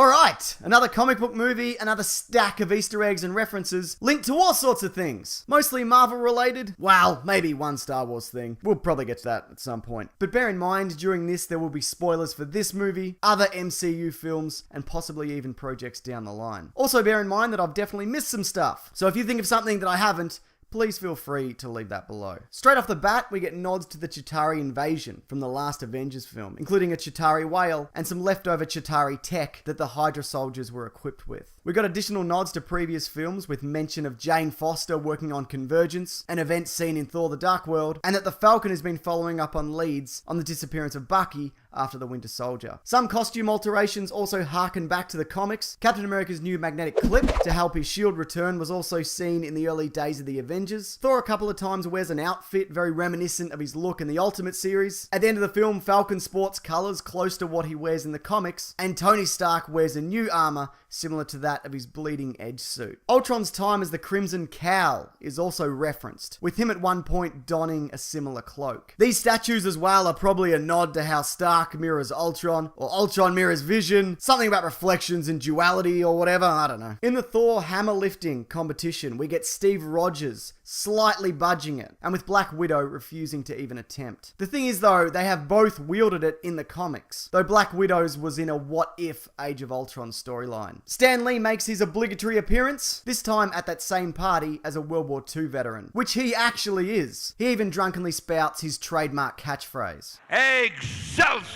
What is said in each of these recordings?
Alright, another comic book movie, another stack of Easter eggs and references linked to all sorts of things. Mostly Marvel related. Well, maybe one Star Wars thing. We'll probably get to that at some point. But bear in mind, during this there will be spoilers for this movie, other MCU films, and possibly even projects down the line. Also bear in mind that I've definitely missed some stuff. So if you think of something that I haven't, please feel free to leave that below. Straight off the bat, we get nods to the Chitauri invasion from the last Avengers film, including a Chitauri whale and some leftover Chitauri tech that the Hydra soldiers were equipped with. We got additional nods to previous films with mention of Jane Foster working on Convergence, an event seen in Thor: The Dark World, and that the Falcon has been following up on leads on the disappearance of Bucky after the Winter Soldier. Some costume alterations also harken back to the comics. Captain America's new magnetic clip to help his shield return was also seen in the early days of the Avengers. Thor a couple of times wears an outfit very reminiscent of his look in the Ultimate series. At the end of the film, Falcon sports colors close to what he wears in the comics, and Tony Stark wears a new armor similar to that of his bleeding edge suit. Ultron's time as the Crimson Cowl is also referenced, with him at one point donning a similar cloak. These statues as well are probably a nod to how Stark mirrors Ultron, or Ultron mirrors Vision, something about reflections and duality or whatever, I don't know. In the Thor hammer lifting competition, we get Steve Rogers slightly budging it, and with Black Widow refusing to even attempt. The thing is though, they have both wielded it in the comics, though Black Widow's was in a What If Age of Ultron storyline. Stan Lee makes his obligatory appearance, this time at that same party as a World War II veteran, which he actually is. He even drunkenly spouts his trademark catchphrase. Excelsior!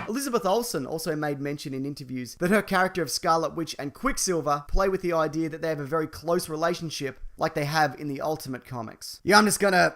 Elizabeth Olsen also made mention in interviews that her character of Scarlet Witch and Quicksilver play with the idea that they have a very close relationship like they have in the Ultimate comics. Yeah, I'm just gonna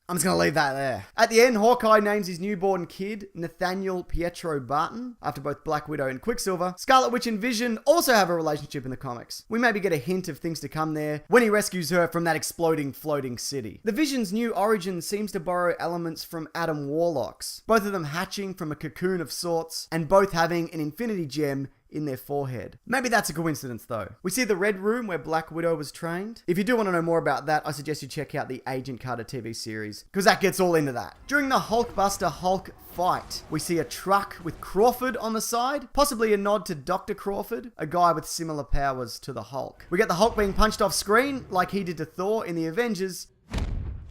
leave that there. At the end, Hawkeye names his newborn kid Nathaniel Pietro Barton, after both Black Widow and Quicksilver. Scarlet Witch and Vision also have a relationship in the comics. We maybe get a hint of things to come there when he rescues her from that exploding floating city. The Vision's new origin seems to borrow elements from Adam Warlock's, both of them hatching from a cocoon of sorts, and both having an infinity gem in their forehead. Maybe that's a coincidence though. We see the Red Room where Black Widow was trained. If you do want to know more about that, I suggest you check out the Agent Carter TV series, because that gets all into that. During the Hulkbuster Hulk fight, we see a truck with Crawford on the side, possibly a nod to Dr. Crawford, a guy with similar powers to the Hulk. We get the Hulk being punched off screen like he did to Thor in the Avengers,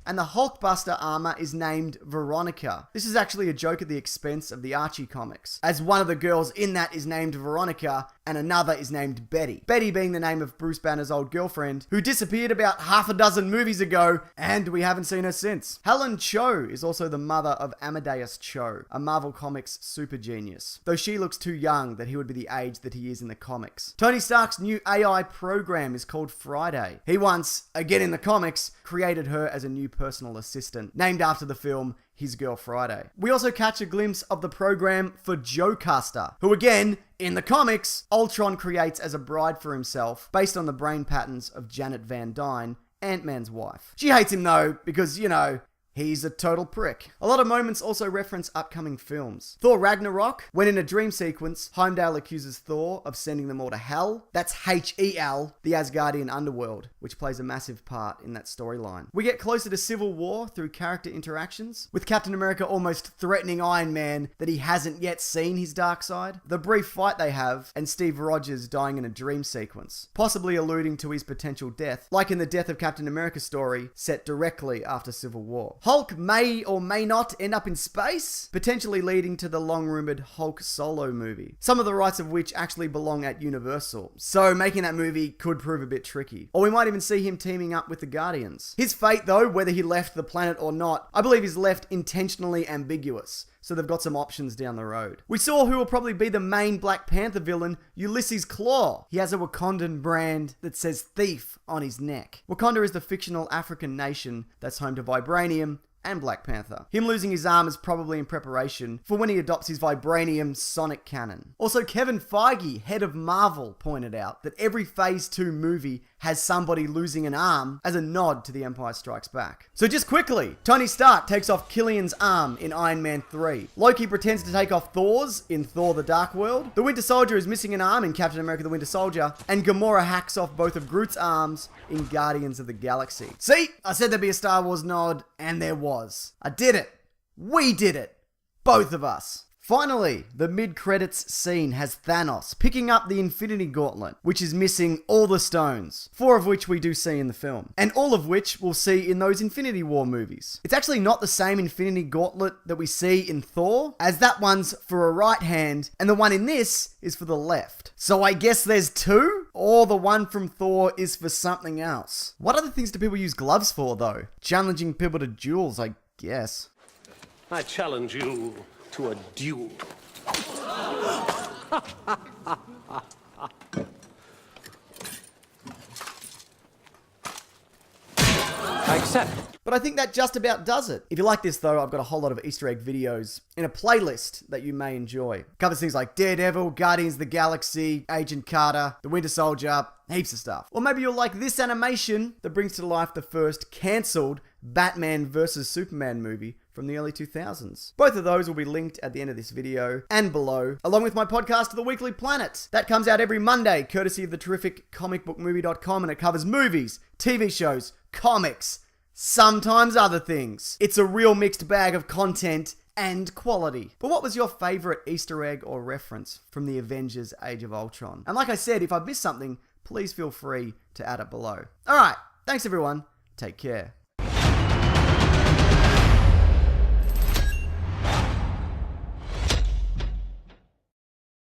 and the Hulkbuster armor is named Veronica. This is actually a joke at the expense of the Archie comics, as one of the girls in that is named Veronica and another is named Betty. Betty being the name of Bruce Banner's old girlfriend, who disappeared about half a dozen movies ago, and we haven't seen her since. Helen Cho is also the mother of Amadeus Cho, a Marvel Comics super genius, though she looks too young that he would be the age that he is in the comics. Tony Stark's new AI program is called Friday. He once, again in the comics, created her as a new personal assistant, named after the film His Girl Friday. We also catch a glimpse of the program for Joecaster, who again, in the comics, Ultron creates as a bride for himself, based on the brain patterns of Janet Van Dyne, Ant-Man's wife. She hates him though, because, you know, he's a total prick. A lot of moments also reference upcoming films. Thor Ragnarok, when in a dream sequence, Heimdall accuses Thor of sending them all to Hel. That's Hel, the Asgardian underworld, which plays a massive part in that storyline. We get closer to Civil War through character interactions, with Captain America almost threatening Iron Man that he hasn't yet seen his dark side, the brief fight they have, and Steve Rogers dying in a dream sequence, possibly alluding to his potential death, like in the Death of Captain America story set directly after Civil War. Hulk may or may not end up in space, potentially leading to the long-rumored Hulk solo movie, some of the rights of which actually belong at Universal, so making that movie could prove a bit tricky. Or we might even see him teaming up with the Guardians. His fate though, whether he left the planet or not, I believe is left intentionally ambiguous, so they've got some options down the road. We saw who will probably be the main Black Panther villain, Ulysses Claw. He has a Wakandan brand that says thief on his neck. Wakanda is the fictional African nation that's home to Vibranium and Black Panther. Him losing his arm is probably in preparation for when he adopts his Vibranium sonic cannon. Also, Kevin Feige, head of Marvel, pointed out that every Phase 2 movie has somebody losing an arm as a nod to The Empire Strikes Back. So just quickly, Tony Stark takes off Killian's arm in Iron Man 3. Loki pretends to take off Thor's in Thor: The Dark World. The Winter Soldier is missing an arm in Captain America: The Winter Soldier. And Gamora hacks off both of Groot's arms in Guardians of the Galaxy. See? I said there'd be a Star Wars nod, and there was. I did it. We did it. Both of us. Finally, the mid-credits scene has Thanos picking up the Infinity Gauntlet, which is missing all the stones, 4 of which we do see in the film, and all of which we'll see in those Infinity War movies. It's actually not the same Infinity Gauntlet that we see in Thor, as that one's for a right hand, and the one in this is for the left. So I guess there's 2? Or the one from Thor is for something else. What other things do people use gloves for, though? Challenging people to duels, I guess. I challenge you to a duel. I accept. But I think that just about does it. If you like this though, I've got a whole lot of Easter egg videos in a playlist that you may enjoy. Covers things like Daredevil, Guardians of the Galaxy, Agent Carter, The Winter Soldier, heaps of stuff. Or maybe you'll like this animation that brings to life the first cancelled Batman vs Superman movie from the early 2000s. Both of those will be linked at the end of this video and below, along with my podcast, The Weekly Planet. That comes out every Monday, courtesy of the terrific comicbookmovie.com, and it covers movies, TV shows, comics, sometimes other things. It's a real mixed bag of content and quality. But what was your favourite Easter egg or reference from the Avengers Age of Ultron? And like I said, if I missed something, please feel free to add it below. Alright, thanks everyone. Take care.